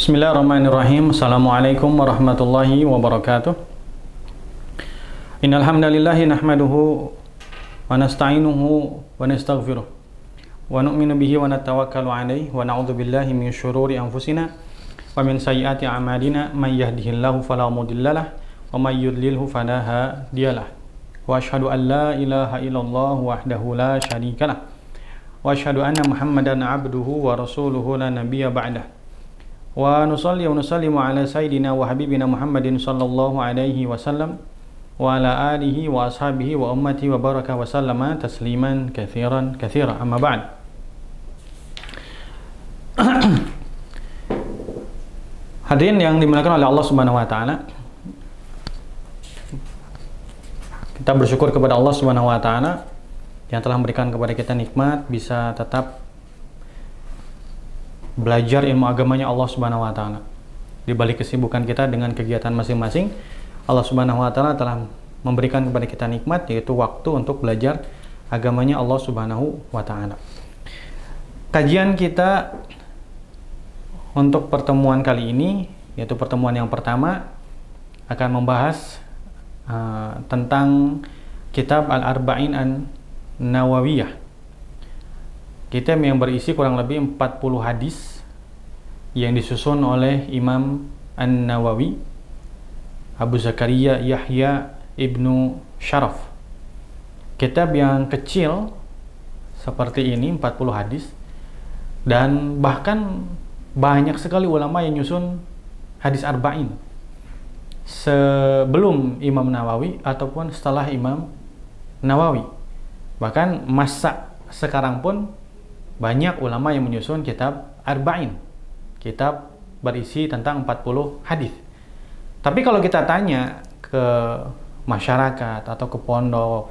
Bismillahirrahmanirrahim. Assalamualaikum warahmatullahi wabarakatuh. Innal hamdalillahi nahmaduhu wa nasta'inuhu wa nastaghfiruh wa nu'minu bihi wa natawakkalu alaihi wa na'udzu billahi min syururi anfusina wa min sayyiati a'malina may yahdihillahu fala mudhillalah wa may yudlilhu fala hadiyalah. Wa asyhadu an la ilaha illallah wahdahu la syarikalah wa asyhadu anna Muhammadan 'abduhu wa rasuluhu la nabiyya ba'dah. Wa nusalli wa nusallimu ala sayyidina wa habibina Muhammadin sallallahu alaihi wasallam wa ala alihi wa ashabihi wa ummati wa baraka wa sallama tasliman katsiran amma ba'd. Hadirin yang dimuliakan oleh Allah Subhanahu wa taala, kita bersyukur kepada Allah Subhanahu wa taala yang telah memberikan kepada kita nikmat bisa tetap belajar ilmu agamanya Allah Subhanahu wa taala. Di balik kesibukan kita dengan kegiatan masing-masing, Allah Subhanahu wa taala telah memberikan kepada kita nikmat, yaitu waktu untuk belajar agamanya Allah Subhanahu wa taala. Kajian kita untuk pertemuan kali ini, yaitu pertemuan yang pertama, akan membahas tentang kitab Al-Arba'in An-Nawawiyah. Kitab yang berisi kurang lebih 40 hadis yang disusun oleh Imam An-Nawawi Abu Zakaria Yahya Ibnu Syaraf. Kitab yang kecil seperti ini, 40 hadis, dan bahkan banyak sekali ulama yang nyusun hadis arba'in sebelum Imam Nawawi ataupun setelah Imam Nawawi. Bahkan masa sekarang pun banyak ulama yang menyusun kitab arba'in, kitab berisi tentang 40 hadis. Tapi kalau kita tanya ke masyarakat atau ke pondok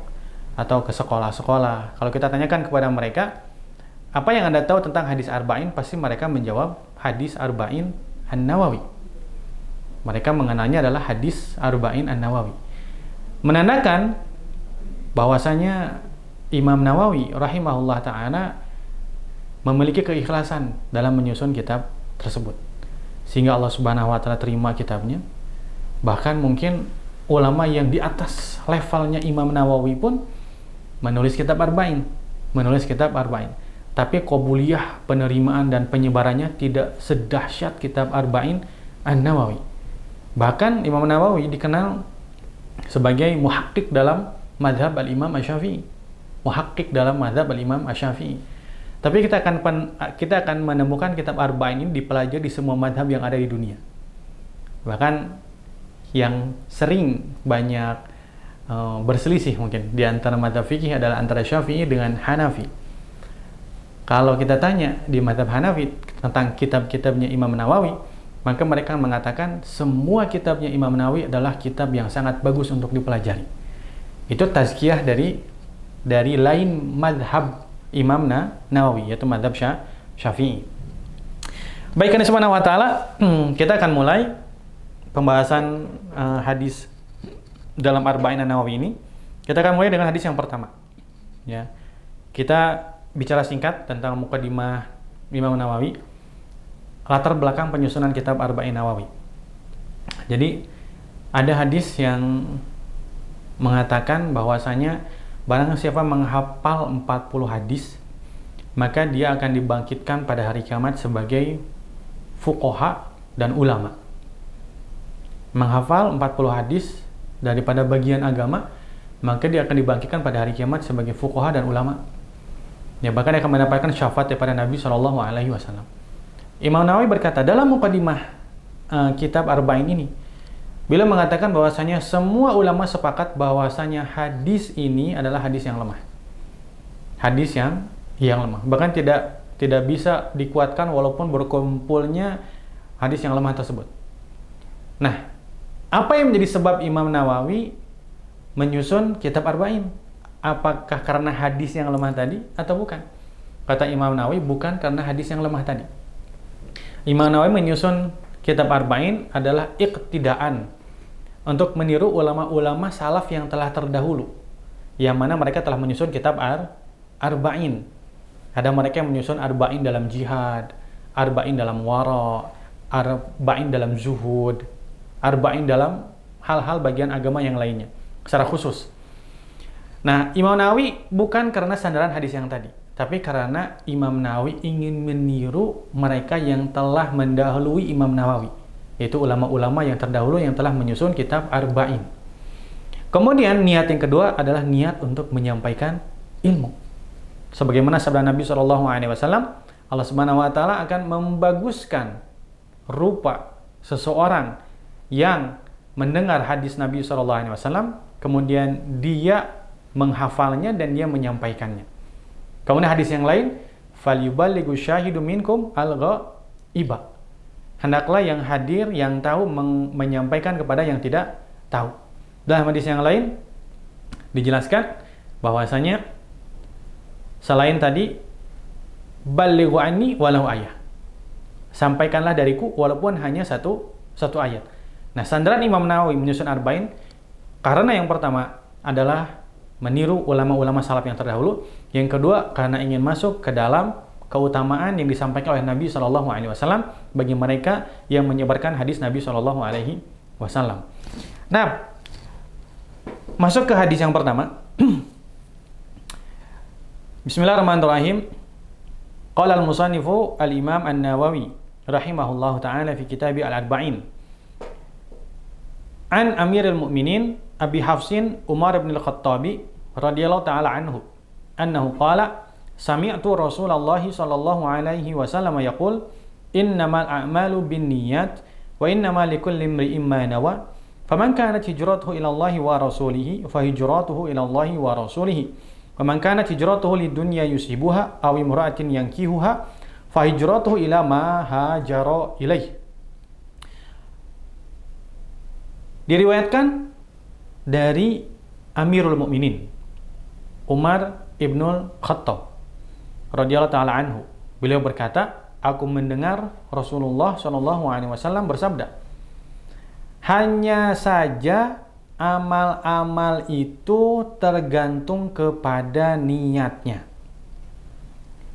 atau ke sekolah-sekolah, kalau kita tanyakan kepada mereka, apa yang Anda tahu tentang hadis arba'in, pasti mereka menjawab hadis arba'in An-Nawawi. Mereka mengenalnya adalah hadis arba'in An-Nawawi. Menandakan bahwasanya Imam Nawawi rahimahullah ta'ala memiliki keikhlasan dalam menyusun kitab tersebut, sehingga Allah Subhanahu wa taala terima kitabnya. Bahkan mungkin ulama yang di atas levelnya Imam Nawawi pun menulis kitab arba'in, tapi qabuliyah penerimaan dan penyebarannya tidak sedahsyat kitab arba'in An-Nawawi. Bahkan Imam Nawawi dikenal sebagai muhakkik dalam mazhab al-Imam Asy-Syafi'i. Tapi kita akan menemukan kitab arba'in ini dipelajari di semua mazhab yang ada di dunia. Bahkan yang sering banyak berselisih mungkin di antara mazhab fikih adalah antara Syafi'i dengan Hanafi. Kalau kita tanya di mazhab Hanafi tentang kitab-kitabnya Imam Nawawi, maka mereka mengatakan semua kitabnya Imam Nawawi adalah kitab yang sangat bagus untuk dipelajari. Itu tazkiyah dari lain mazhab Imam Nawawi, yaitu mazhab Syafi'i. Baik, karena subhanahu wa ta'ala, kita akan mulai pembahasan hadis dalam Arba'in An-Nawawi ini. Kita akan mulai dengan hadis yang pertama. Ya. Kita bicara singkat tentang mukadimah Imam Nawawi, latar belakang penyusunan kitab Arba'in Nawawi. Jadi, ada hadis yang mengatakan bahwasanya barang siapa menghafal 40 hadis, maka dia akan dibangkitkan pada hari kiamat sebagai fuqaha dan ulama. Menghafal 40 hadis daripada bagian agama, maka dia akan dibangkitkan pada hari kiamat sebagai fuqaha dan ulama. Ya, bahkan dia akan mendapatkan syafaat daripada Nabi SAW. Imam Nawawi berkata dalam mukadimah kitab Arba'in ini, beliau mengatakan bahwasanya semua ulama sepakat bahwasanya hadis ini adalah hadis yang lemah. Hadis yang lemah. Bahkan tidak bisa dikuatkan walaupun berkumpulnya hadis yang lemah tersebut. Nah, apa yang menjadi sebab Imam Nawawi menyusun kitab Arba'in? Apakah karena hadis yang lemah tadi atau bukan? Kata Imam Nawawi, bukan karena hadis yang lemah tadi. Imam Nawawi menyusun kitab Arba'in adalah iqtidaan, untuk meniru ulama-ulama salaf yang telah terdahulu, yang mana mereka telah menyusun kitab Arba'in. Ada mereka yang menyusun Arba'in dalam jihad, Arba'in dalam wara, arba'in dalam zuhud, arba'in dalam hal-hal bagian agama yang lainnya secara khusus. Nah, Imam Nawawi bukan karena sandaran hadis yang tadi, tapi karena Imam Nawawi ingin meniru mereka yang telah mendahului Imam Nawawi, yaitu ulama-ulama yang terdahulu yang telah menyusun kitab Arba'in. Kemudian niat yang kedua adalah niat untuk menyampaikan ilmu. Sebagaimana sabda Nabi SAW, Allah Subhanahu wa taala akan membaguskan rupa seseorang yang mendengar hadis Nabi SAW, kemudian dia menghafalnya dan dia menyampaikannya. Kemudian hadis yang lain, falyuballighu syahidu minkum al-ghaibah. Hendaklah yang hadir, yang tahu menyampaikan kepada yang tidak tahu. Dalam hadis yang lain dijelaskan bahwasanya selain tadi ballighu anni walau ayah. Sampaikanlah dariku walaupun hanya satu ayat. Nah, sandaran Imam Nawawi menyusun Arba'in karena yang pertama adalah meniru ulama-ulama salaf yang terdahulu, yang kedua karena ingin masuk ke dalam keutamaan yang disampaikan oleh Nabi SAW bagi mereka yang menyebarkan hadis Nabi SAW. Nah, masuk ke hadis yang pertama. Bismillahirrahmanirrahim. Qala al-musannifu al-Imam An-Nawawi rahimahullahu ta'ala fi kitab al-Arba'in. An Amirul Mu'minin Abi Hafsin Umar bin Al-Khattabi radhiyallahu ta'ala anhu annahu qala sami'tu Rasulullah sallallahu alaihi wasallam yaqul innamal a'malu binniyat wa innamal likulli imri'in ma nawa faman kanat hijratuhu ila Allah wa rasulihi fa hijratuhu ila Allah wa rasulihi wa man kanat hijratuhu lidunya yusibuha aw imra'atin yankihuha fa hijratuhu ila ma hajara ilaih. Diriwayatkan dari Amirul Mukminin Umar ibnul Khattab radhiyallahu taala anhu. Beliau berkata, aku mendengar Rasulullah SAW bersabda, hanya saja amal-amal itu tergantung kepada niatnya,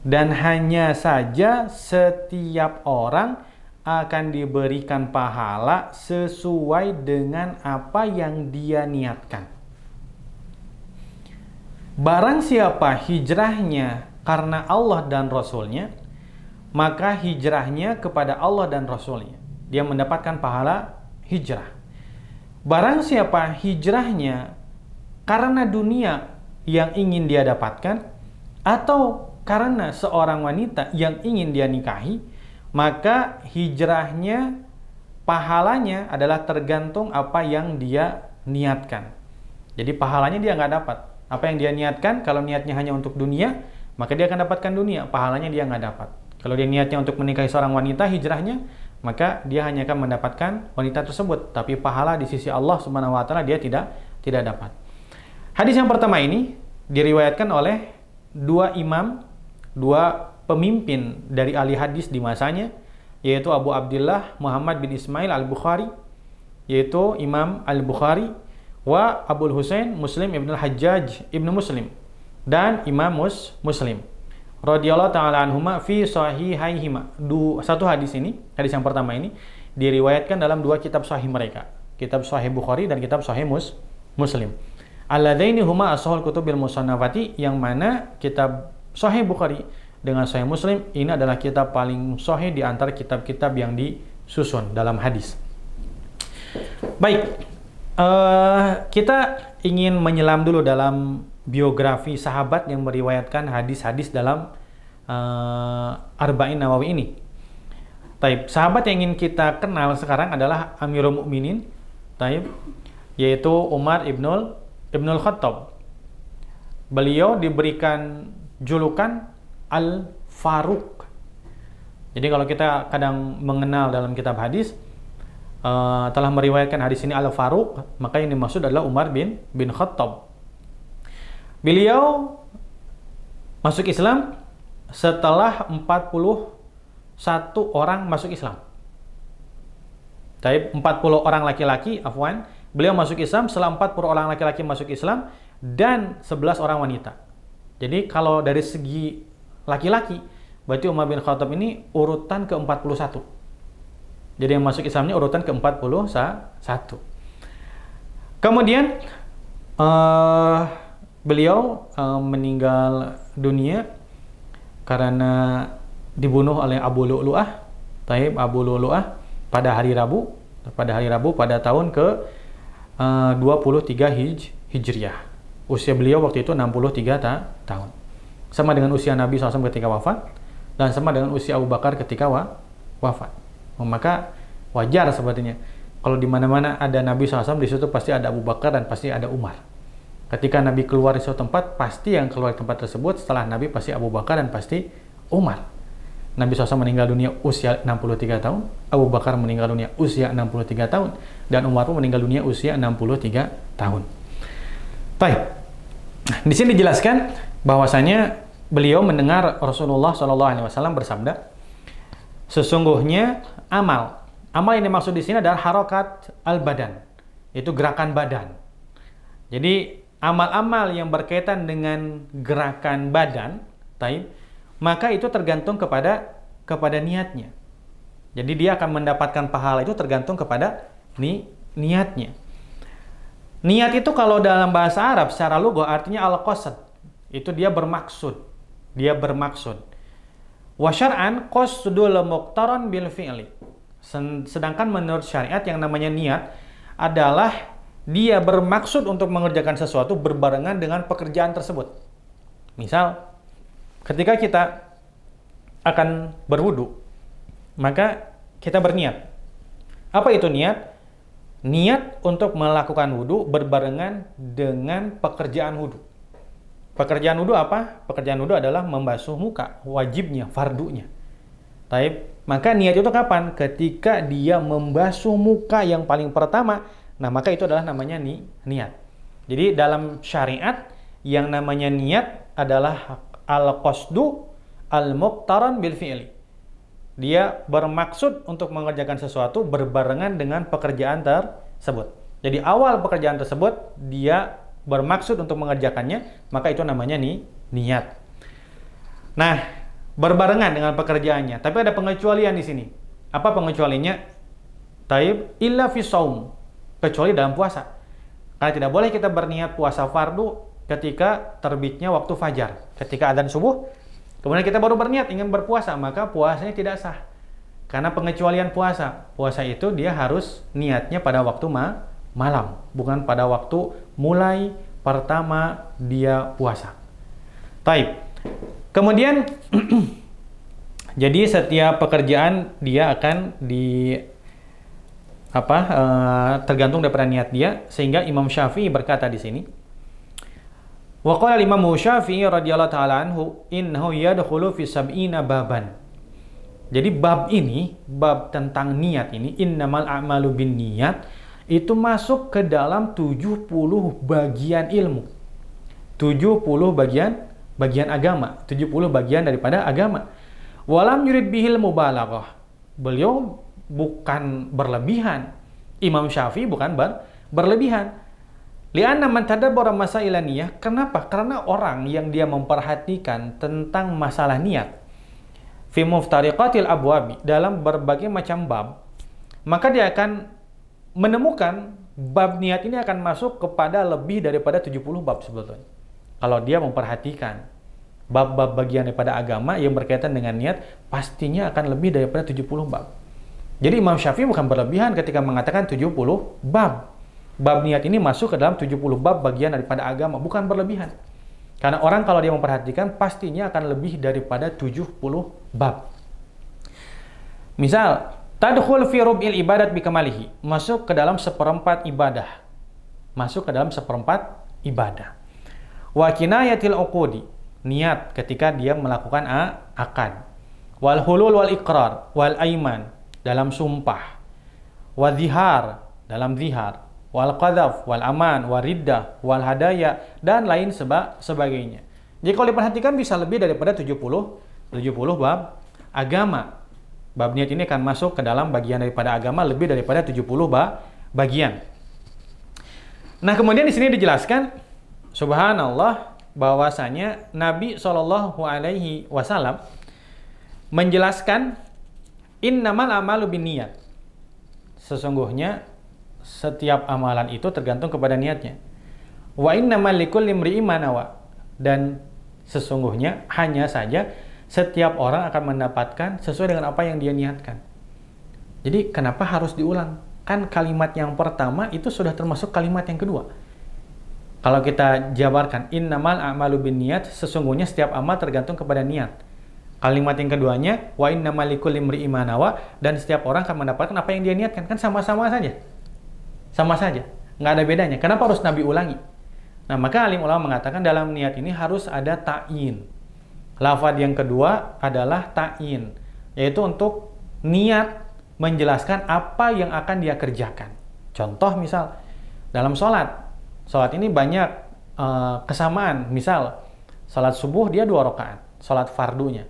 dan hanya saja setiap orang akan diberikan pahala sesuai dengan apa yang dia niatkan. Barang siapa hijrahnya karena Allah dan Rasulnya, maka hijrahnya kepada Allah dan Rasulnya, dia mendapatkan pahala hijrah. Barang siapa hijrahnya karena dunia yang ingin dia dapatkan, atau karena seorang wanita yang ingin dia nikahi, maka hijrahnya pahalanya adalah tergantung apa yang dia niatkan. Jadi pahalanya dia nggak dapat. Apa yang dia niatkan, kalau niatnya hanya untuk dunia, maka dia akan dapatkan dunia, pahalanya dia nggak dapat. Kalau dia niatnya untuk menikahi seorang wanita, hijrahnya, maka dia hanya akan mendapatkan wanita tersebut, tapi pahala di sisi Allah Subhanahu wa taala dia tidak dapat. Hadis yang pertama ini diriwayatkan oleh dua imam, dua pemimpin dari ahli hadis di masanya, yaitu Abu Abdullah Muhammad bin Ismail Al-Bukhari, yaitu Imam Al-Bukhari, wa Abul Husain Muslim ibn Al-Hajjaj ibn Muslim, dan Imam Muslim radhiyallahu ta'ala anhuma fi sahihaihima. Satu hadis ini, hadis yang pertama ini diriwayatkan dalam dua kitab sahih mereka, kitab Sahih Bukhari dan kitab Sahih Muslim. Alladzaini huma ashahul kutubil musannafati, yang mana kitab Sahih Bukhari dengan Sahih Muslim ini adalah kitab paling sahih di antara kitab-kitab yang disusun dalam hadis. Baik, kita ingin menyelam dulu dalam biografi sahabat yang meriwayatkan hadis-hadis dalam Arba'in Nawawi ini. Taib, sahabat yang ingin kita kenal sekarang adalah Amirul Mukminin, taib, yaitu Umar ibnul Khattab. Beliau diberikan julukan Al-Faruq. Jadi kalau kita kadang mengenal dalam kitab hadis telah meriwayatkan hadis ini Al-Faruq, maka yang dimaksud adalah Umar bin Khattab. Beliau masuk Islam setelah 41 orang masuk Islam. Taib, 40 orang laki-laki, afwan. Beliau masuk Islam setelah 40 orang laki-laki masuk Islam dan 11 orang wanita. Jadi kalau dari segi laki-laki, berarti Umar bin Khattab ini urutan ke-41. Jadi yang masuk Islamnya urutan ke-41. Kemudian beliau meninggal dunia karena dibunuh oleh Abu Lu'lu'ah, Abu Lu'lu'ah pada hari Rabu pada tahun ke 23 Hijriah. Usia beliau waktu itu 63 tahun. Sama dengan usia Nabi SAW ketika wafat dan sama dengan usia Abu Bakar ketika wafat. Maka wajar sepertinya kalau di mana-mana ada Nabi SAW, di situ pasti ada Abu Bakar dan pasti ada Umar. Ketika Nabi keluar di suatu tempat, pasti yang keluar di tempat tersebut setelah Nabi pasti Abu Bakar dan pasti Umar. Nabi SAW meninggal dunia usia 63 tahun, Abu Bakar meninggal dunia usia 63 tahun, dan Umar pun meninggal dunia usia 63 tahun. Baik, di sini dijelaskan bahwasanya beliau mendengar Rasulullah SAW bersabda, sesungguhnya amal yang dimaksud di sini adalah harokat al-badan, itu gerakan badan. Jadi amal-amal yang berkaitan dengan gerakan badan, maka itu tergantung kepada niatnya. Jadi dia akan mendapatkan pahala itu tergantung kepada niatnya. Niat itu kalau dalam bahasa Arab secara lugha artinya al-qasad. Itu dia bermaksud. Wa syar'an qasdul muqtaran bil fi'li. Sedangkan menurut syariat yang namanya niat adalah dia bermaksud untuk mengerjakan sesuatu berbarengan dengan pekerjaan tersebut. Misal, ketika kita akan berwudu, maka kita berniat. Apa itu niat? Niat untuk melakukan wudu berbarengan dengan pekerjaan wudu. Pekerjaan wudu apa? Pekerjaan wudu adalah membasuh muka, wajibnya, fardunya. Maka niat itu kapan? Ketika dia membasuh muka yang paling pertama. Nah, maka itu adalah namanya niat. Jadi dalam syariat yang namanya niat adalah al-qasdu al-muqtaran bil fi'li. Dia bermaksud untuk mengerjakan sesuatu berbarengan dengan pekerjaan tersebut. Jadi awal pekerjaan tersebut dia bermaksud untuk mengerjakannya, maka itu namanya niat. Nah, berbarengan dengan pekerjaannya. Tapi ada pengecualian di sini. Apa pengecualiannya? Illa fi shaum. Kecuali dalam puasa. Karena tidak boleh kita berniat puasa fardu ketika terbitnya waktu fajar. Ketika adzan subuh, kemudian kita baru berniat ingin berpuasa, maka puasanya tidak sah. Karena pengecualian puasa. Puasa itu dia harus niatnya pada waktu malam, bukan pada waktu mulai pertama dia puasa. Kemudian jadi setiap pekerjaan dia akan tergantung daripada niat dia, sehingga Imam Syafi'i berkata di sini, wa qala Imam Syafi'i radhiyallahu ta'ala anhu innahu yadkhulu fi sab'ina baban. Jadi bab tentang niat ini, innamal a'malu binniyat, itu masuk ke dalam 70 bagian ilmu. 70 bagian agama, 70 bagian daripada agama. Walam yurid bihil mubalaghah. Beliau bukan berlebihan. Imam Syafi'i bukan berlebihan. Li'anna man tadabbara masailan niyah. Kenapa? Karena orang yang dia memperhatikan tentang masalah niat fi muftariqatil abwabi, dalam berbagai macam bab, maka dia akan menemukan bab niat ini akan masuk kepada lebih daripada 70 bab sebetulnya. Kalau dia memperhatikan bab-bab bagian daripada agama yang berkaitan dengan niat, pastinya akan lebih daripada 70 bab. Jadi Imam Syafi'i bukan berlebihan ketika mengatakan 70 bab. Bab niat ini masuk ke dalam 70 bab bagian daripada agama, bukan berlebihan. Karena orang kalau dia memperhatikan pastinya akan lebih daripada 70 bab. Misal, tadkhul fi rub'il ibadat bikamalihi, masuk ke dalam seperempat ibadah. Masuk ke dalam seperempat ibadah. Wa kinayatil uqudi, niat ketika dia melakukan akad. Wal hulul wal iqrar wal aiman, dalam sumpah. Wa zihar, dalam zihar. Wal qadhaf wal aman wal riddah wal hadaya, dan lain sebagainya. Jadi kalau diperhatikan bisa lebih daripada 70 bab agama. Bab niat ini akan masuk ke dalam bagian daripada agama lebih daripada 70 bagian. Nah, kemudian di sini dijelaskan, subhanallah, bahwasanya Nabi SAW menjelaskan innamal amalu binniyat. sesungguhnya setiap amalan itu tergantung kepada niatnya. Wa innamal likulli imri'in ma nawa. Dan sesungguhnya hanya saja setiap orang akan mendapatkan sesuai dengan apa yang dia niatkan. Jadi kenapa harus diulang? Kan kalimat yang pertama itu sudah termasuk kalimat yang kedua. Kalau kita jabarkan, innamal a'malu binniyat, sesungguhnya setiap amal tergantung kepada niat. Kalimat yang keduanya, wa innamal likulli imri'in ma nawa, dan setiap orang akan mendapatkan apa yang dia niatkan. Kan sama-sama saja. Sama saja. Nggak ada bedanya. Kenapa harus Nabi ulangi? Nah, maka alim ulama mengatakan dalam niat ini harus ada ta'yin. Lafaz yang kedua adalah ta'yin, yaitu untuk niat menjelaskan apa yang akan dia kerjakan. Contoh misal, dalam sholat ini banyak kesamaan. Misal, sholat subuh dia 2 rakaat, sholat fardunya.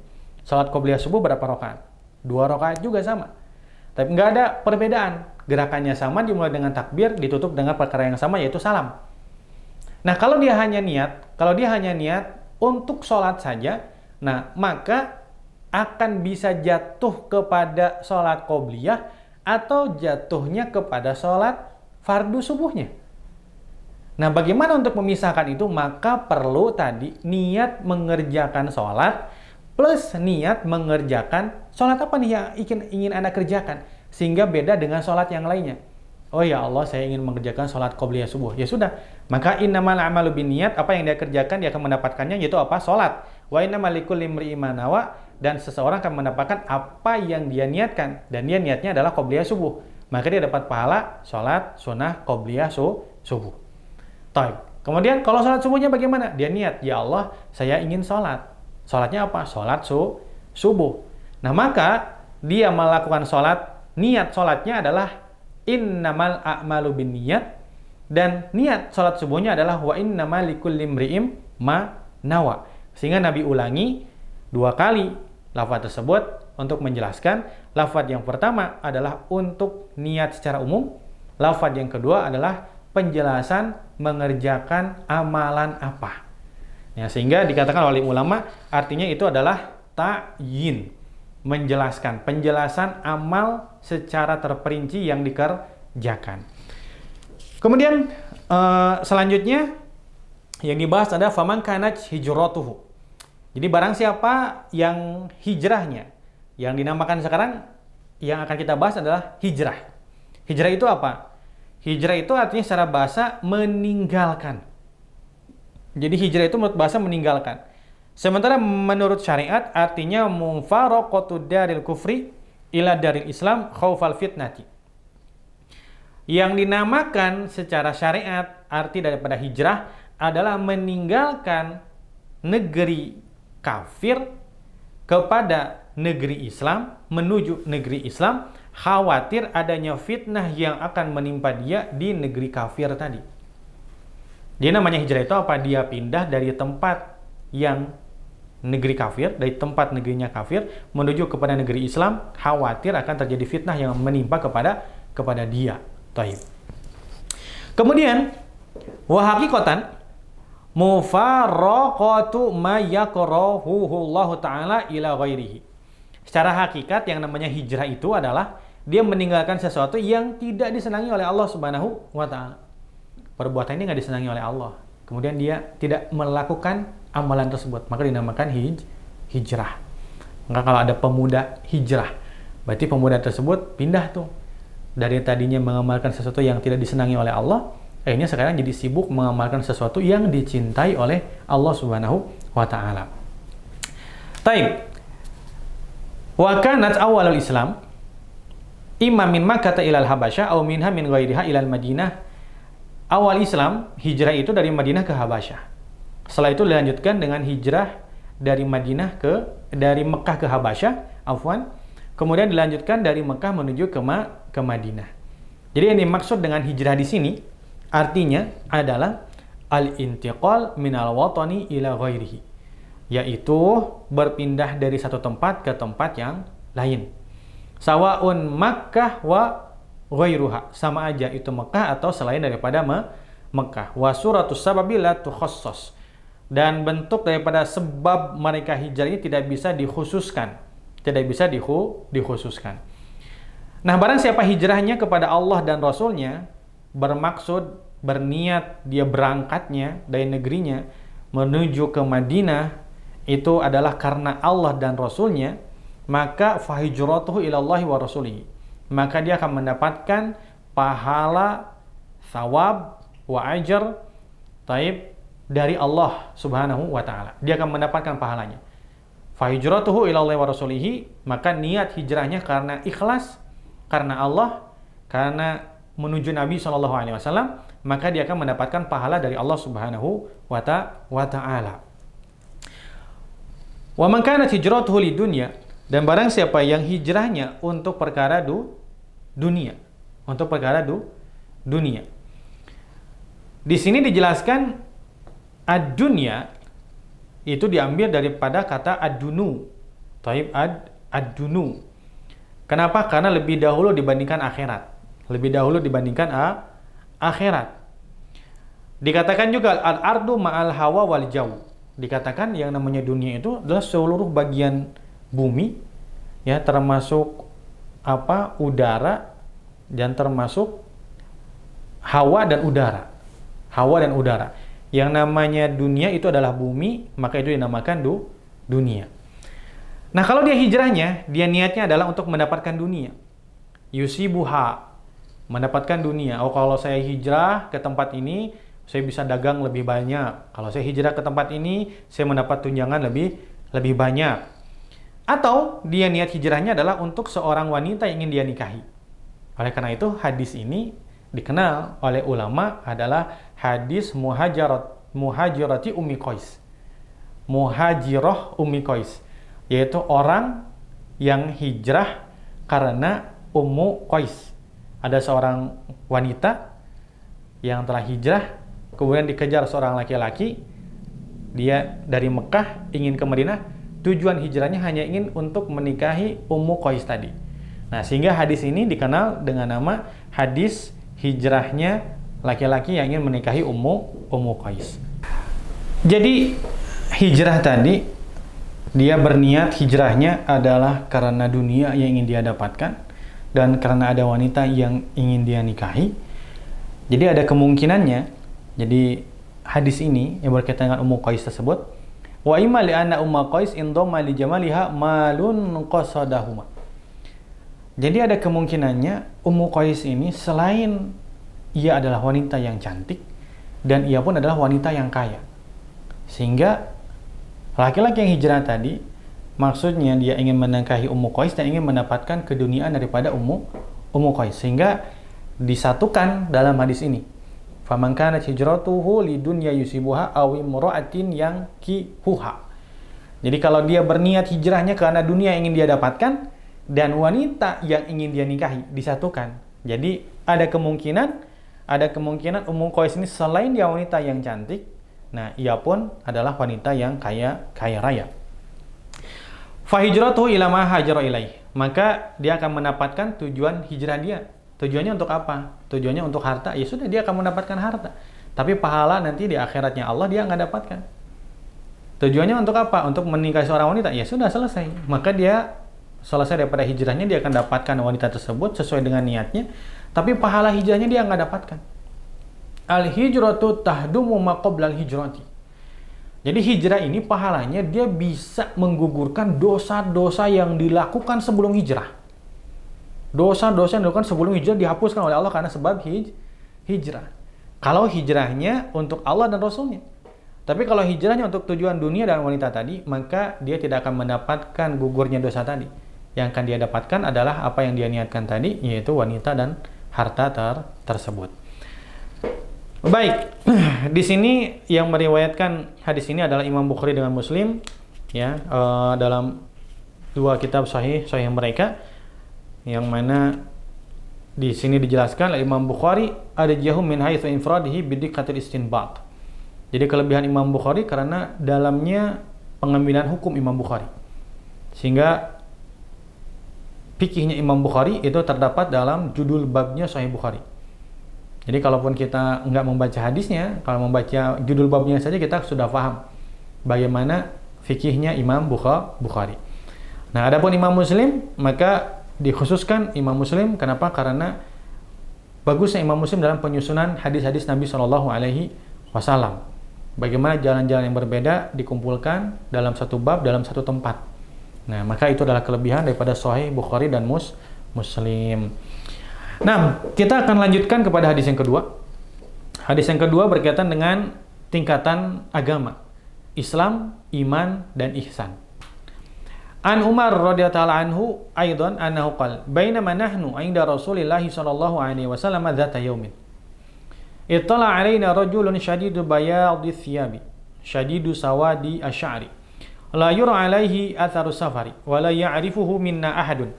Sholat qobliyah subuh berapa rakaat? 2 rakaat juga sama. Tapi nggak ada perbedaan. Gerakannya sama, dimulai dengan takbir, ditutup dengan perkara yang sama, yaitu salam. Nah, kalau dia hanya niat untuk sholat saja, nah maka akan bisa jatuh kepada sholat qobliyah atau jatuhnya kepada sholat fardu subuhnya. Nah, bagaimana untuk memisahkan itu? Maka perlu tadi niat mengerjakan sholat plus niat mengerjakan sholat apa nih yang ingin Anda kerjakan, sehingga beda dengan sholat yang lainnya. Oh ya Allah, saya ingin mengerjakan sholat qobliyah subuh. Ya sudah, maka innamal a'malu binniyat, apa yang dia kerjakan dia akan mendapatkannya, yaitu apa? Sholat. Wa innamal likulli imri'in ma nawa, dan seseorang akan mendapatkan apa yang dia niatkan, dan dia niatnya adalah qobliyah subuh. Maka dia dapat pahala sholat sunnah qobliyah subuh. Taib. Kemudian kalau sholat subuhnya bagaimana? Dia niat, ya Allah, saya ingin sholat. Sholatnya apa? Sholat subuh. Nah, maka dia melakukan sholat, niat sholatnya adalah innamal a'malu binniyat, dan niat sholat subuhnya adalah wa innamal likulli imri'in ma nawa. Sehingga Nabi ulangi 2 kali lafaz tersebut untuk menjelaskan. Lafaz yang pertama adalah untuk niat secara umum, lafaz yang kedua adalah penjelasan mengerjakan amalan apa. Ya, sehingga dikatakan oleh ulama artinya itu adalah ta'yin, menjelaskan, penjelasan amal secara terperinci yang dikerjakan. Kemudian selanjutnya yang dibahas adalah faman kanat hijratuhu. Jadi barang siapa yang hijrahnya, yang dinamakan sekarang yang akan kita bahas adalah hijrah. Hijrah itu apa? Hijrah itu artinya secara bahasa meninggalkan. Jadi hijrah itu menurut bahasa meninggalkan. Sementara menurut syariat artinya mufaraqatu daril kufri ila daril Islam khaufal fitnati. Yang dinamakan secara syariat arti daripada hijrah adalah meninggalkan negeri kafir kepada negeri Islam, menuju negeri Islam, khawatir adanya fitnah yang akan menimpa dia di negeri kafir tadi. Dia namanya hijrah itu apa? Dia pindah dari tempat yang negeri kafir, dari tempat negerinya kafir menuju kepada negeri Islam, khawatir akan terjadi fitnah yang menimpa kepada dia. Taib. Kemudian wa haqiqatan mufaraqatu ma yakrahuhu Allah taala ila ghairihi. Secara hakikat yang namanya hijrah itu adalah dia meninggalkan sesuatu yang tidak disenangi oleh Allah Subhanahu wa taala. Perbuatan ini nggak disenangi oleh Allah. Kemudian dia tidak melakukan amalan tersebut, maka dinamakan hijrah. Maka kalau ada pemuda hijrah, berarti pemuda tersebut pindah tuh dari tadinya mengamalkan sesuatu yang tidak disenangi oleh Allah, akhirnya sekarang jadi sibuk mengamalkan sesuatu yang dicintai oleh Allah Subhanahu wa taala. Taib. Wa kanat awalul Islam imma min Makkah ila al-Habasyah aw minha min ghairiha ila al-Madinah. Awal Islam, hijrah itu dari Madinah ke Habasyah. Setelah itu dilanjutkan dengan hijrah dari Mekah ke Habasyah, afwan. Kemudian dilanjutkan dari Mekah menuju ke Madinah. Jadi yang dimaksud dengan hijrah di sini artinya adalah al-intiqal minal watani ila ghairihi, yaitu berpindah dari satu tempat ke tempat yang lain. Sawaun Makkah wa ghairuha, sama aja itu Mekah atau selain daripada Mekah. Wa suratus sababi la tukhassas, dan bentuk daripada sebab mereka hijrah ini tidak bisa dikhususkan, tidak bisa dikhususkan. Nah, barang siapa hijrahnya kepada Allah dan Rasulnya, bermaksud, berniat dia berangkatnya dari negerinya menuju ke Madinah, itu adalah karena Allah dan Rasulnya, maka fahijratuhu ilallahi wa rasulihi. Maka dia akan mendapatkan pahala, thawab, wa ajar, taib, dari Allah subhanahu wa ta'ala. Dia akan mendapatkan pahalanya. Fahijratuhu ilallahi wa rasulihi, maka niat hijrahnya karena ikhlas, karena Allah, karena menuju Nabi SAW, maka dia akan mendapatkan pahala dari Allah Subhanahu wa ta'ala. Wa man kanat hijratuhu lidunya, dan barang siapa yang hijrahnya untuk perkara dunia, untuk perkara dunia. Di sini dijelaskan ad-dunya itu diambil daripada kata ad-dunu. Taib ad-dunu. Kenapa? Karena lebih dahulu dibandingkan akhirat. Lebih dahulu dibandingkan akhirat. Dikatakan juga al-ardu ma'al hawa wal jaw. Dikatakan yang namanya dunia itu adalah seluruh bagian bumi, ya, termasuk udara, dan termasuk hawa dan udara. Hawa dan udara. Yang namanya dunia itu adalah bumi, maka itu dinamakan dunia. Nah, kalau dia hijrahnya, dia niatnya adalah untuk mendapatkan dunia. Yusibuha, mendapatkan dunia. Oh, kalau saya hijrah ke tempat ini, saya bisa dagang lebih banyak. Kalau saya hijrah ke tempat ini, saya mendapat tunjangan lebih banyak. Atau dia niat hijrahnya adalah untuk seorang wanita yang ingin dia nikahi. Oleh karena itu, hadis ini dikenal oleh ulama adalah hadis muhajirati Ummi Qais. Muhajirah Ummi Qais, yaitu orang yang hijrah karena Ummu Qais. Ada seorang wanita yang telah hijrah, kemudian dikejar seorang laki-laki. Dia dari Mekah ingin ke Madinah, tujuan hijrahnya hanya ingin untuk menikahi Ummu Qais tadi. Nah, sehingga hadis ini dikenal dengan nama hadis hijrahnya laki-laki yang ingin menikahi Ummu Qais. Jadi hijrah tadi, dia berniat hijrahnya adalah karena dunia yang ingin dia dapatkan dan karena ada wanita yang ingin dia nikahi. Jadi ada kemungkinannya, jadi hadis ini yang berkaitan dengan Ummu Qais tersebut, wa imma li anna Ummu Qais indama li jamaliha malun qasadahuma. Jadi ada kemungkinannya Ummu Qais ini selain ia adalah wanita yang cantik, dan ia pun adalah wanita yang kaya. Sehingga laki-laki yang hijrah tadi, maksudnya dia ingin menikahi Ummu Qais dan ingin mendapatkan keduniaan daripada Ummu Qais. Sehingga disatukan dalam hadis ini. Faman kanat hijratuhu lidunya yusibuha aw imra'atin yankihuha. Jadi kalau dia berniat hijrahnya karena dunia yang ingin dia dapatkan dan wanita yang ingin dia nikahi, disatukan. Jadi ada kemungkinan Ummu Qais ini selain dia wanita yang cantik, nah ia pun adalah wanita yang kaya raya. Fahijratuhu ila ma hajara ilaih. Maka dia akan mendapatkan tujuan hijrah dia. Tujuannya untuk apa? Tujuannya untuk harta. Ya sudah, dia akan mendapatkan harta. Tapi pahala nanti di akhiratnya Allah dia nggak dapatkan. Tujuannya untuk apa? Untuk menikahi seorang wanita. Ya sudah, selesai. Maka dia selesai daripada hijrahnya, dia akan dapatkan wanita tersebut sesuai dengan niatnya. Tapi pahala hijrahnya dia nggak dapatkan. Al-hijratu tahdumu ma qabla al-hijrati. Jadi hijrah ini pahalanya dia bisa menggugurkan dosa-dosa yang dilakukan sebelum hijrah. Dosa-dosa yang dilakukan sebelum hijrah dihapuskan oleh Allah karena sebab hijrah. Kalau hijrahnya untuk Allah dan Rasulnya. Tapi kalau hijrahnya untuk tujuan dunia dan wanita tadi, maka dia tidak akan mendapatkan gugurnya dosa tadi. Yang akan dia dapatkan adalah apa yang dia niatkan tadi, yaitu wanita dan harta tersebut. Baik, di sini yang meriwayatkan hadis ini adalah Imam Bukhari dengan Muslim, ya, dalam dua kitab sahih mereka, yang mana di sini dijelaskan oleh Imam Bukhari ada jahum min haitsu infradihi bidikatil istinbat. Jadi kelebihan Imam Bukhari karena dalamnya pengambilan hukum Imam Bukhari, sehingga fikihnya Imam Bukhari itu terdapat dalam judul babnya Sahih Bukhari. Jadi kalaupun kita nggak membaca hadisnya, kalau membaca judul babnya saja kita sudah paham bagaimana fikihnya Imam Bukhari. Nah, adapun Imam Muslim, maka dikhususkan Imam Muslim. Kenapa? Karena bagusnya Imam Muslim dalam penyusunan hadis-hadis Nabi Shallallahu Alaihi Wasallam. Bagaimana jalan-jalan yang berbeda dikumpulkan dalam satu bab, dalam satu tempat. Nah, maka itu adalah kelebihan daripada Sahih Bukhari dan Muslim. Nah, kita akan lanjutkan kepada hadis yang kedua. Hadis yang kedua berkaitan dengan tingkatan agama, Islam, iman, dan ihsan. An Umar radhiyallahu anhu aidan annahu qala bainama nahnu 'inda Rasulillah sallallahu alaihi wasallam dzata yaumin ittala 'alaina rajulun shadidu bayadi thiyabi shadidu sawadi asy'ari la yura 'alaihi atharu safari wa la ya'rifuhu minna ahadun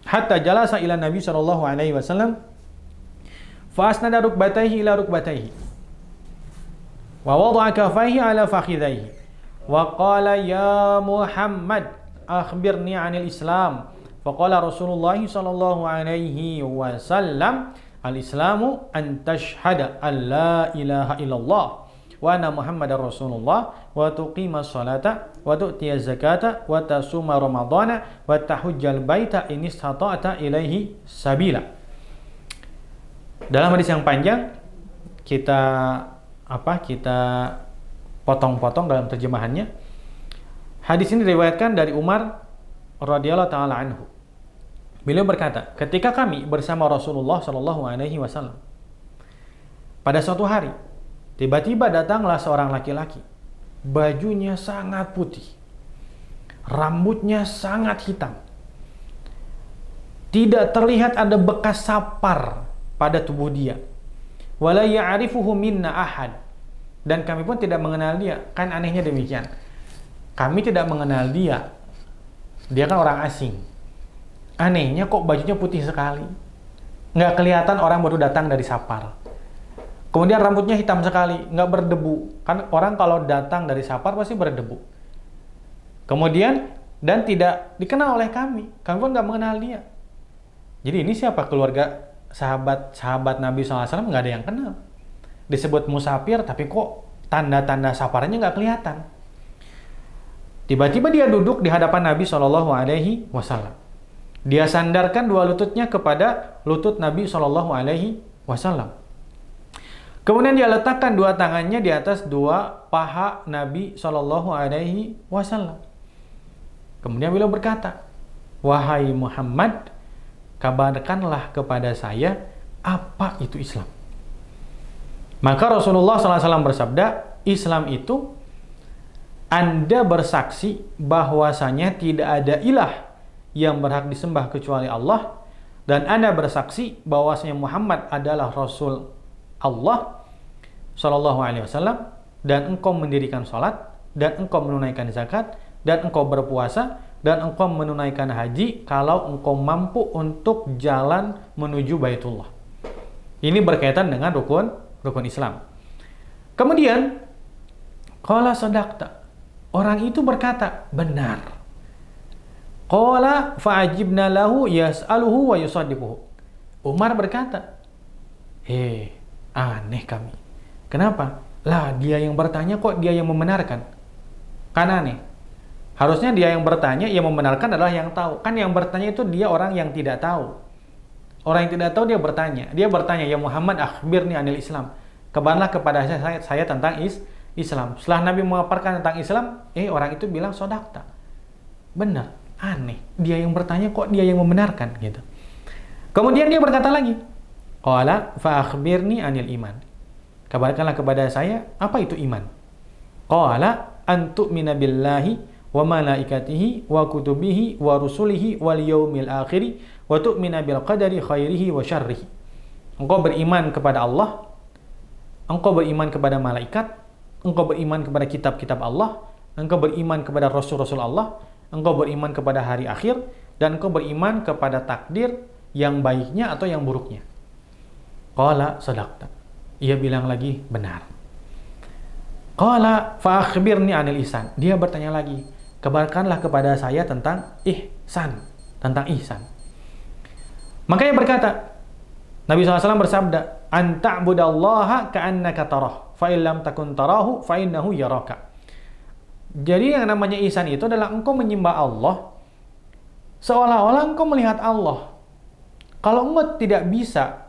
hatta jalasa ila Nabi sallallahu alaihi wasallam fa asnada rukbatayhi ila rukbatayhi wa wada'a kaffayhi ala fakhidhayhi wa qala ya Muhammad akhbirni 'anil Islam fa qala Rasulullah sallallahu alaihi wasallam al-Islamu an tashhada an la ilaha illallah wa anna Muhammadar Rasulullah wa tuqima sholata wa tu'tiya zakata wa tasuma ramadana wa tahujjal baita in istata'ta ilaihi sabila. Dalam hadis yang panjang kita potong-potong dalam terjemahannya. Hadis ini diriwayatkan dari Umar radhiyallahu taala anhu. Beliau berkata, ketika kami bersama Rasulullah sallallahu alaihi wasallam pada suatu hari, tiba-tiba datanglah seorang laki-laki. Bajunya sangat putih. Rambutnya sangat hitam. Tidak terlihat ada bekas sapar pada tubuh dia. Wala ya'rifuhu minna ahad. Dan kami pun tidak mengenal dia. Kan anehnya demikian. Kami tidak mengenal dia. Dia kan orang asing. Anehnya kok bajunya putih sekali. Nggak kelihatan orang baru datang dari Sapar. Kemudian rambutnya hitam sekali, nggak berdebu. Kan orang kalau datang dari Sapar pasti berdebu. Kemudian, dan tidak dikenal oleh kami. Kami pun nggak mengenal dia. Jadi ini siapa? Keluarga sahabat Nabi SAW nggak ada yang kenal. Disebut musafir, tapi kok tanda-tanda saparnya nggak kelihatan. Tiba-tiba dia duduk di hadapan Nabi SAW. Dia sandarkan dua lututnya kepada lutut Nabi SAW. Kemudian dia letakkan dua tangannya di atas dua paha Nabi SAW. Kemudian beliau berkata, wahai Muhammad, kabarkanlah kepada saya apa itu Islam. Maka Rasulullah SAW bersabda, Islam itu Anda bersaksi bahwasanya tidak ada ilah yang berhak disembah kecuali Allah, dan Anda bersaksi bahwasanya Muhammad adalah Rasul Allah Shallallahu Alaihi Wasallam, dan engkau mendirikan salat, dan engkau menunaikan zakat, dan engkau berpuasa, dan engkau menunaikan haji kalau engkau mampu untuk jalan menuju Baitullah. Ini berkaitan dengan rukun Islam. Kemudian qala sadaqta, orang itu berkata benar. Qala fa'ajibna lahu yas'aluhu wa yusaddiquhu. Umar berkata, aneh kami. Kenapa? Lah dia yang bertanya kok dia yang membenarkan. Kan aneh. Harusnya dia yang bertanya, yang membenarkan adalah yang tahu. Kan yang bertanya itu dia orang yang tidak tahu. Orang yang tidak tahu dia bertanya. Dia bertanya, ya Muhammad akhbirni anil Islam. Kabarlah kepada saya tentang Islam. Setelah Nabi memaparkan tentang Islam, orang itu bilang sodakta. Benar, aneh. Dia yang bertanya kok dia yang membenarkan gitu. Kemudian dia berkata lagi, qala fa akhbirni anil iman. Kabarkanlah kepada saya apa itu iman. Qala an tu'mina billahi wa malaikatihi wa kutubihi wa rusulihi wal yaumil akhir wa tu'mina bil qadari khairihi wa syarrihi. Engkau beriman kepada Allah, engkau beriman kepada malaikat, engkau beriman kepada kitab-kitab Allah, engkau beriman kepada rasul-rasul Allah, engkau beriman kepada hari akhir, dan engkau beriman kepada takdir yang baiknya atau yang buruknya. Qala sadaqta. Ia bilang lagi benar. Qala fa akhbirni anil ihsan. Dia bertanya lagi, kabarkanlah kepada saya tentang ihsan, tentang ihsan. Maka ia berkata, Nabi SAW bersabda, an ta'budallaha ka'annaka tarah, fa illam takun tarahu fa innahu yaraka. Jadi yang namanya ihsan itu adalah engkau menyembah Allah Seolah-olah engkau melihat Allah. Kalau engkau tidak bisa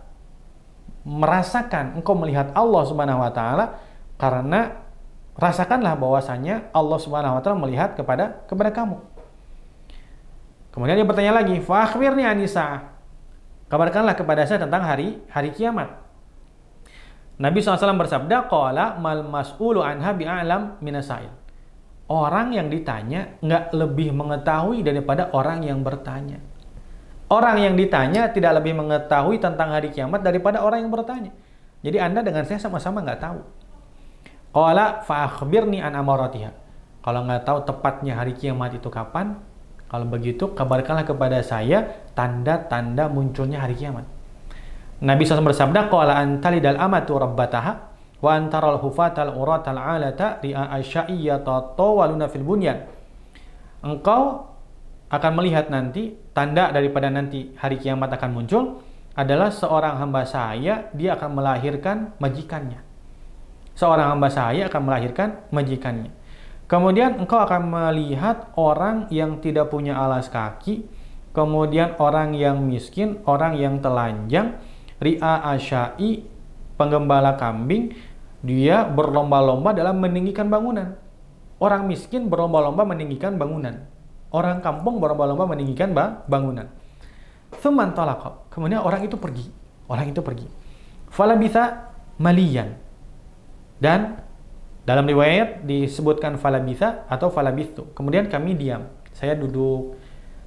merasakan engkau melihat Allah Subhanahu wa taala, karena rasakanlah bahwasanya Allah Subhanahu wa taala melihat kepada kamu. Kemudian dia bertanya lagi, fa akhbirni anisa'ah. Kabarkanlah kepada saya tentang hari kiamat. Nabi SAW bersabda, qala mal mas'ulu anha bi'alam minasail. Orang yang ditanya nggak lebih mengetahui daripada orang yang bertanya. Orang yang ditanya tidak lebih mengetahui tentang hari kiamat daripada orang yang bertanya. Jadi Anda dengan saya sama-sama nggak tahu. Qala fa akhbirni an amaratiha. Kalau nggak tahu tepatnya hari kiamat itu kapan, kalau begitu kabarkanlah kepada saya tanda-tanda munculnya hari kiamat. Nabi SAW bersabda, qala antalidal amatu rabbataha wa antaral hufatal uratal alata ri'a asyaiyata tawaluna fil bunyan. Engkau akan melihat nanti, tanda daripada nanti hari kiamat akan muncul adalah seorang hamba saya, dia akan melahirkan majikannya. Seorang hamba saya akan melahirkan majikannya. Kemudian engkau akan melihat orang yang tidak punya alas kaki, kemudian orang yang miskin, orang yang telanjang, ri'a asyai, penggembala kambing, dia berlomba-lomba dalam meninggikan bangunan. Orang miskin berlomba-lomba meninggikan bangunan. Orang kampung berlomba-lomba meninggikan bangunan. Tsumman talaqa. Kemudian orang itu pergi. Falabitha maliyan. Dan dalam riwayat disebutkan falabitha atau falabithu. Kemudian kami diam. Saya duduk,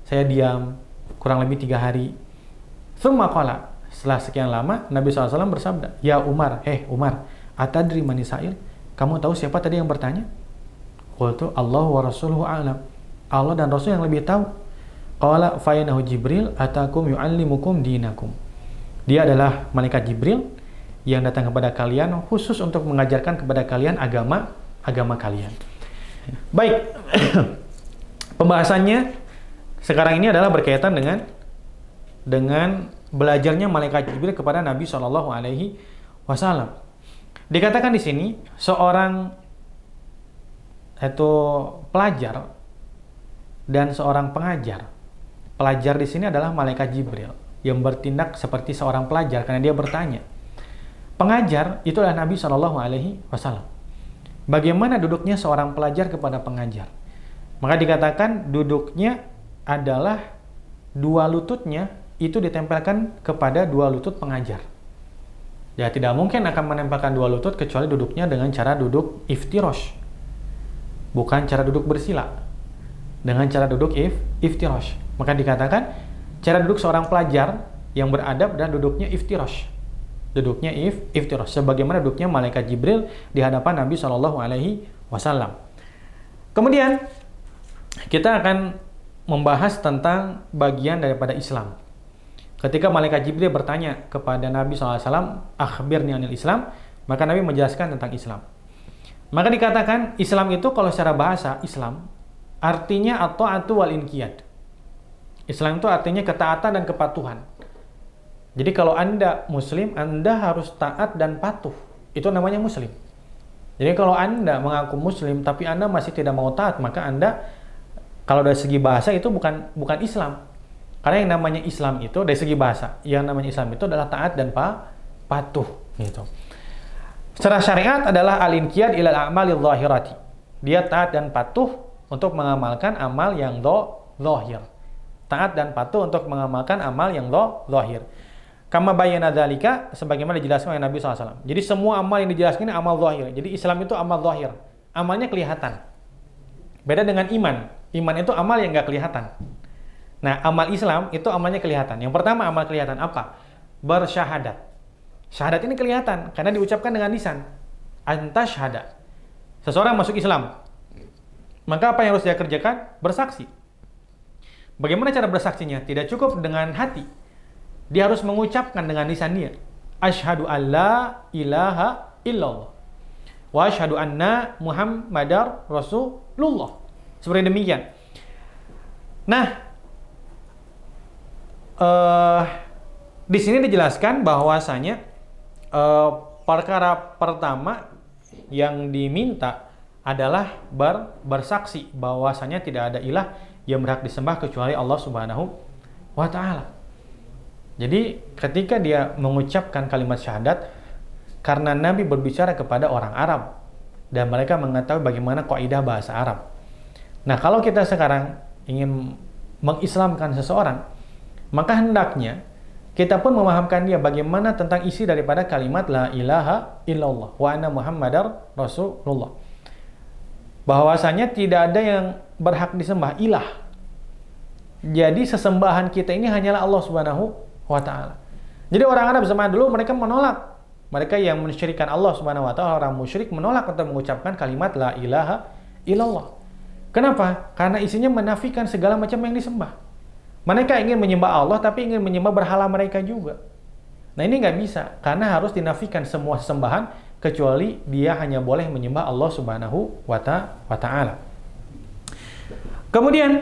saya diam kurang lebih 3 hari. Tsumma qala. Setelah sekian lama, Nabi SAW bersabda, ya Umar, Umar, atadri manisail? Kamu tahu siapa tadi yang bertanya? Qultu Allah wa rasuluhu a'lam. Allah dan Rasul yang lebih tahu. Qala fa'inahu Jibril atakum yu'allimukum dinakum. Dia adalah malaikat Jibril yang datang kepada kalian khusus untuk mengajarkan kepada kalian agama kalian. Baik. Pembahasannya sekarang ini adalah berkaitan dengan belajarnya malaikat Jibril kepada Nabi SAW. Dikatakan di sini seorang pelajar dan seorang pengajar. Pelajar di sini adalah malaikat Jibril yang bertindak seperti seorang pelajar karena dia bertanya. Pengajar itu adalah Nabi SAW. Bagaimana duduknya seorang pelajar kepada pengajar? Maka dikatakan duduknya adalah dua lututnya itu ditempelkan kepada dua lutut pengajar. Ya, tidak mungkin akan menempelkan dua lutut kecuali duduknya dengan cara duduk iftirosh. Bukan cara duduk bersila. Dengan cara duduk iftirosh. Maka dikatakan cara duduk seorang pelajar yang beradab dan duduknya iftirosh. Duduknya iftirosh. Sebagaimana duduknya malaikat Jibril di hadapan Nabi SAW. Kemudian kita akan membahas tentang bagian daripada Islam. Ketika malaikat Jibril bertanya kepada Nabi SAW, akhbirni anil Islam, maka Nabi menjelaskan tentang Islam. Maka dikatakan Islam itu kalau secara bahasa Islam artinya at-ta'atu wal inqiyad. Islam itu artinya ketaatan dan kepatuhan. Jadi kalau Anda Muslim, Anda harus taat dan patuh. Itu namanya Muslim. Jadi kalau Anda mengaku Muslim tapi Anda masih tidak mau taat, maka Anda kalau dari segi bahasa itu bukan Islam. Karena yang namanya Islam itu dari segi bahasa, yang namanya Islam itu adalah taat dan patuh gitu. Secara syariat adalah al-inqiyad ilal a'malil zahirati. Dia taat dan patuh untuk mengamalkan amal yang zahir. Taat dan patuh untuk mengamalkan amal yang zahir. Kama bayyana dzalika, sebagaimana dijelaskan oleh Nabi SAW. Jadi semua amal yang dijelaskan ini amal zahir. Jadi Islam itu amal zahir. Amalnya kelihatan. Beda dengan iman. Iman itu amal yang nggak kelihatan. Nah, amal Islam itu amalnya kelihatan. Yang pertama amal kelihatan apa? Bersyahadat. Syahadat ini kelihatan karena diucapkan dengan lisan. Anta syahada. Seseorang masuk Islam. Maka apa yang harus dia kerjakan? Bersaksi. Bagaimana cara bersaksinya? Tidak cukup dengan hati. Dia harus mengucapkan dengan lisan dia. Asyhadu alla ilaha illallah. Wa asyhadu anna Muhammadar Rasulullah. Seperti demikian. Nah, di sini dijelaskan bahwasanya perkara pertama yang diminta adalah bersaksi bahwasanya tidak ada ilah yang berhak disembah kecuali Allah Subhanahu wa taala. Jadi ketika dia mengucapkan kalimat syahadat, karena Nabi berbicara kepada orang Arab dan mereka mengetahui bagaimana kaidah bahasa Arab. Nah, kalau kita sekarang ingin mengislamkan seseorang, maka hendaknya kita pun memahamkan dia bagaimana tentang isi daripada kalimat la ilaha illallah wa anna muhammadar rasulullah. Bahwasanya tidak ada yang berhak disembah, ilah. Jadi sesembahan kita ini hanyalah Allah Subhanahu wa taala. Jadi orang Arab zaman dulu mereka menolak. Mereka yang mensyirikkan Allah Subhanahu wa taala, orang musyrik menolak untuk mengucapkan kalimat la ilaha illallah. Kenapa? Karena isinya menafikan segala macam yang disembah. Mereka ingin menyembah Allah tapi ingin menyembah berhala mereka juga. Nah, ini nggak bisa karena harus dinafikan semua sembahan kecuali dia hanya boleh menyembah Allah Subhanahu wa taala. Kemudian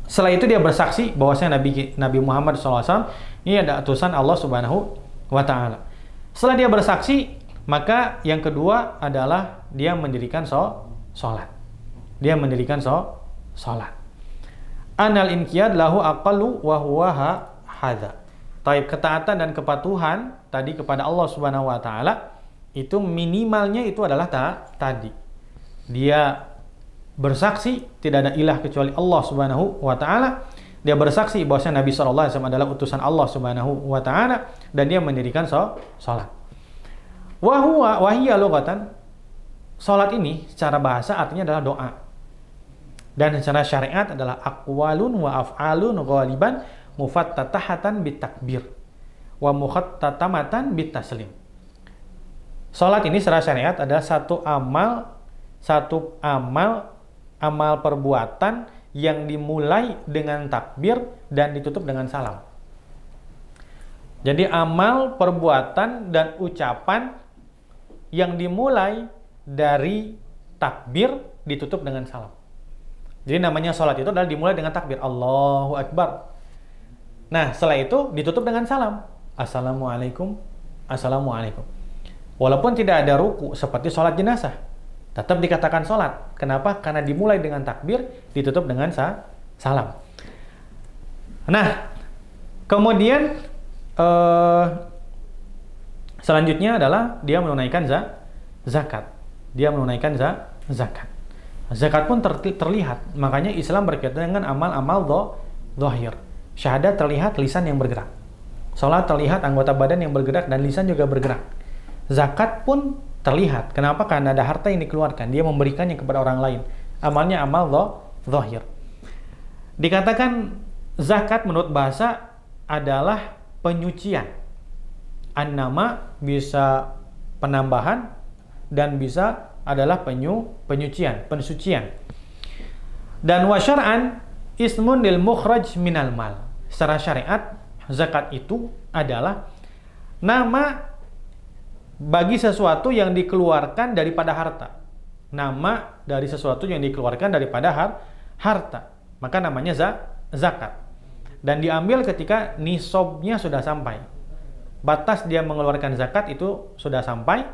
setelah itu dia bersaksi bahwasanya Nabi Muhammad SAW ini ada utusan Allah Subhanahu wa taala. Setelah dia bersaksi, maka yang kedua adalah dia mendirikan sholat. Dia mendirikan sholat. Anal inqiyad lahu aqallu wa huwa hadza. Taib, ketaatan dan kepatuhan tadi kepada Allah Subhanahu wa taala itu minimalnya itu adalah tadi. Dia bersaksi tidak ada ilah kecuali Allah Subhanahu wa taala. Dia bersaksi bahwasanya Nabi sallallahu alaihi wasallam adalah utusan Allah Subhanahu wa taala dan dia mendirikan salat. Wa hiya lughatan, salat ini secara bahasa artinya adalah doa. Dan secara syariat adalah aqwalun wa af'alun ghaliban mufattatahatan bitakbir wa mukhattatamatan bitaslim. Salat ini secara syariat adalah satu amal perbuatan yang dimulai dengan takbir dan ditutup dengan salam. Jadi amal perbuatan dan ucapan yang dimulai dari takbir ditutup dengan salam. Jadi namanya salat itu adalah dimulai dengan takbir Allahu Akbar. Nah, setelah itu ditutup dengan salam. Assalamualaikum, assalamualaikum. Walaupun tidak ada ruku seperti salat jenazah, tetap dikatakan salat. Kenapa? Karena dimulai dengan takbir, ditutup dengan salam. Nah, kemudian selanjutnya adalah dia menunaikan zakat. Dia menunaikan zakat. Zakat pun terlihat. Makanya Islam berkaitan dengan amal-amal zahir. Syahadat terlihat lisan yang bergerak. Salat terlihat anggota badan yang bergerak dan lisan juga bergerak. Zakat pun terlihat. Kenapa? Karena ada harta yang dikeluarkan. Dia memberikannya kepada orang lain. Amalnya amal zahir. Dikatakan zakat menurut bahasa adalah penyucian. An-nama bisa penambahan dan bisa adalah penyucian, pensucian. Dan wa syar'an ismun lil mukhraj minal mal. Secara syariat, zakat itu adalah nama bagi sesuatu yang dikeluarkan daripada harta. Nama dari sesuatu yang dikeluarkan daripada harta. Maka namanya zakat. Dan diambil ketika nisabnya sudah sampai. Batas dia mengeluarkan zakat itu sudah sampai,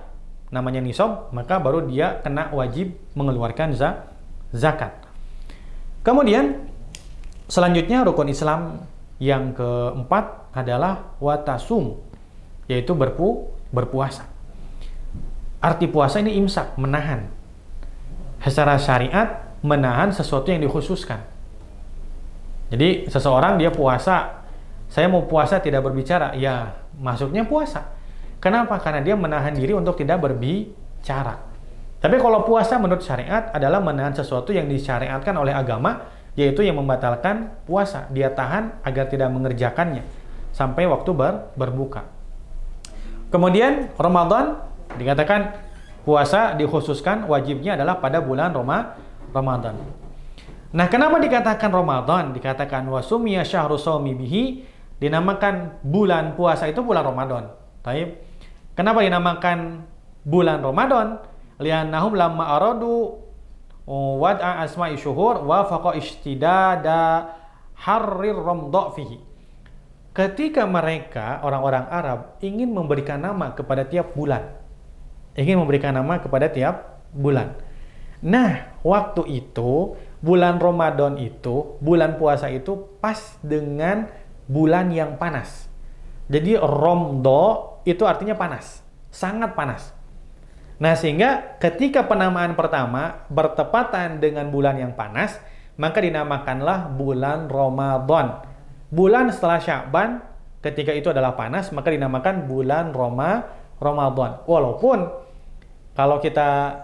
namanya nisab, maka baru dia kena wajib mengeluarkan zakat. Kemudian selanjutnya rukun Islam yang keempat adalah watasum, yaitu berpuasa. Arti puasa ini imsak, menahan. Secara syariat menahan sesuatu yang dikhususkan. Jadi seseorang dia puasa, saya mau puasa tidak berbicara, ya masuknya puasa. Kenapa? Karena dia menahan diri untuk tidak berbicara. Tapi kalau puasa menurut syariat adalah menahan sesuatu yang disyariatkan oleh agama, yaitu yang membatalkan puasa. Dia tahan agar tidak mengerjakannya sampai waktu berbuka. Kemudian Ramadan dikatakan puasa dikhususkan wajibnya adalah pada bulan Ramadan. Nah, kenapa dikatakan Ramadan? Dikatakan wasumiya syahru shaumi bihi, dinamakan bulan puasa itu bulan Ramadan. Taib. Kenapa dinamakan bulan Ramadan? Li'annahum lamma aradu wad'a asma'i syuhur wa faqa ishtidada harrir ramdha fihi. Ketika mereka orang-orang Arab ingin memberikan nama kepada tiap bulan. Nah, waktu itu, bulan Ramadan itu, bulan puasa itu pas dengan bulan yang panas. Jadi Romdo itu artinya panas, sangat panas. Nah, sehingga ketika penamaan pertama bertepatan dengan bulan yang panas, maka dinamakanlah bulan Ramadan. Bulan setelah Sya'ban, ketika itu adalah panas, maka dinamakan bulan Ramadan. Walaupun kalau kita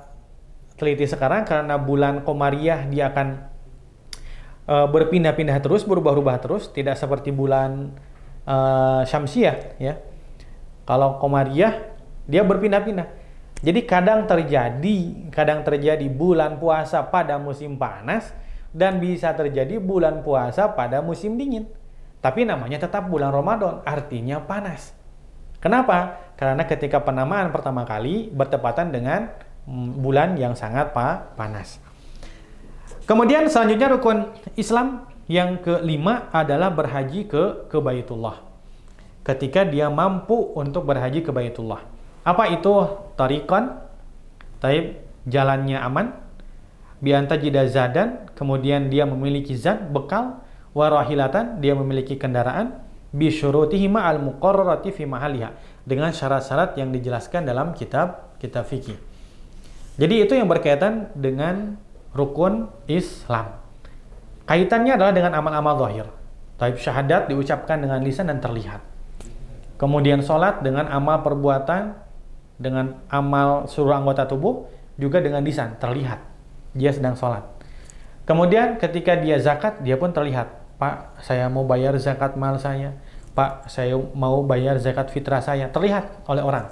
teliti sekarang, karena bulan Komariah dia akan berpindah-pindah terus, berubah-ubah terus, tidak seperti bulan Syamsiah, ya. Kalau Komariah dia berpindah-pindah. Jadi kadang terjadi bulan puasa pada musim panas dan bisa terjadi bulan puasa pada musim dingin. Tapi namanya tetap bulan Ramadan, artinya panas. Kenapa? Karena ketika penamaan pertama kali bertepatan dengan bulan yang sangat panas. Kemudian selanjutnya rukun Islam yang kelima adalah berhaji ke Baitullah. Ketika dia mampu untuk berhaji ke Baitullah. Apa itu tariqan? Taib, jalannya aman. Biantajida zadan, kemudian dia memiliki zat, bekal. Warahilatan, dia memiliki kendaraan. Bisyurutihi ma'al muqarrarati fi mahaliha. Dengan syarat-syarat yang dijelaskan dalam kitab fikih. Jadi itu yang berkaitan dengan rukun Islam. Kaitannya adalah dengan amal-amal zahir. Taib, syahadat diucapkan dengan lisan dan terlihat. Kemudian sholat dengan amal perbuatan, dengan amal seluruh anggota tubuh, juga dengan lisan, terlihat dia sedang sholat. Kemudian ketika dia zakat, dia pun terlihat. Pak, saya mau bayar zakat mal saya. Pak, saya mau bayar zakat fitrah saya. Terlihat oleh orang.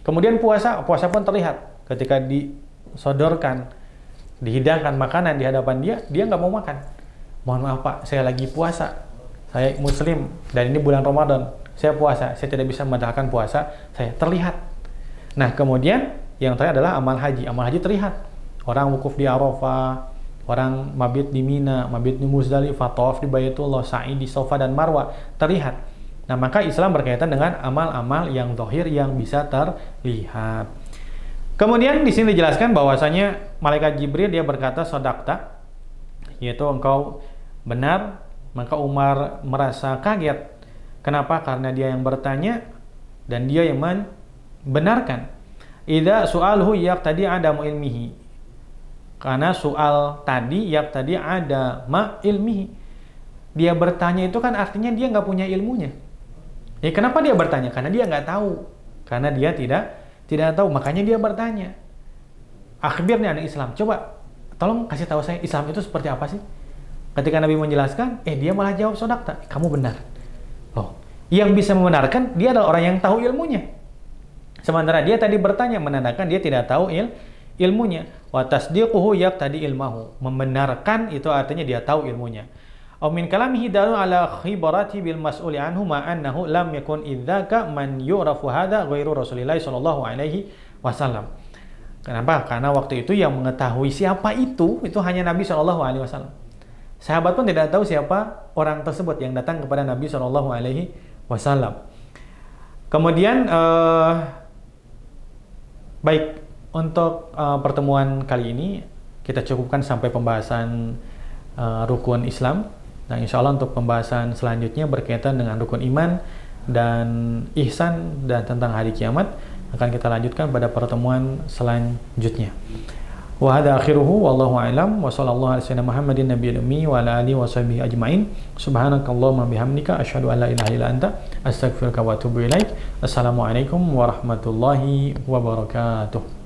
Kemudian puasa pun terlihat. Ketika disodorkan, dihidangkan makanan di hadapan dia, dia nggak mau makan. Mohon maaf Pak, saya lagi puasa. Saya muslim, dan ini bulan Ramadan. Saya puasa, saya tidak bisa membatalkan puasa, saya terlihat. Nah, kemudian yang terakhir adalah amal haji. Amal haji terlihat. Orang wukuf di Arafah, orang mabit di Mina, mabit di Muzdalifah, tawaf di Baitullah, sa'i di Safa dan Marwah, terlihat. Nah, maka Islam berkaitan dengan amal-amal yang zahir yang bisa terlihat. Kemudian di sini dijelaskan bahwasanya malaikat Jibril dia berkata sodakta, yaitu engkau benar. Maka Umar merasa kaget. Kenapa? Karena dia yang bertanya dan dia yang benarkan. Idza su'alhu yaqtadi adamu ilmihi. Karena soal tadi yaqtadi ada ma ilmihi. Dia bertanya itu kan artinya dia nggak punya ilmunya. Ya, kenapa dia bertanya? Karena dia nggak tahu. Karena dia tidak tahu, makanya dia bertanya. Akhbirni an Islam. Coba tolong kasih tahu saya Islam itu seperti apa sih? Ketika Nabi menjelaskan, dia malah jawab sodakta. Kamu benar. Oh, yang bisa membenarkan dia adalah orang yang tahu ilmunya. Sementara dia tadi bertanya, menandakan dia tidak tahu ilmunya. Wa tasdiquhu yaqtadi ilmahu. Membenarkan itu artinya dia tahu ilmunya. Aw min kalamihi dalun ala khibarati bil mas'uli anhu ma annahu lam yakun idzaka man yu'rafu hadza ghairu Rasulillah sallallahu alaihi wasallam. Kenapa? Karena waktu itu yang mengetahui siapa itu hanya Nabi sallallahu alaihi wasallam. Sahabat pun tidak tahu siapa orang tersebut yang datang kepada Nabi sallallahu alaihi wasallam. Kemudian baik, untuk pertemuan kali ini kita cukupkan sampai pembahasan rukun Islam. Nah, insya Allah untuk pembahasan selanjutnya berkaitan dengan rukun iman dan ihsan dan tentang hari kiamat akan kita lanjutkan pada pertemuan selanjutnya. Wa hadza akhiruhu wallahu a'lam wa sallallahu alaihi wasallam Muhammadin nabiyil ummi wa ala alihi washabihi ajmain. Subhanakallahumma bihamdika asyhadu an la ilaha illa anta astaghfiruka wa atubu ilaik. Assalamualaikum warahmatullahi wabarakatuh.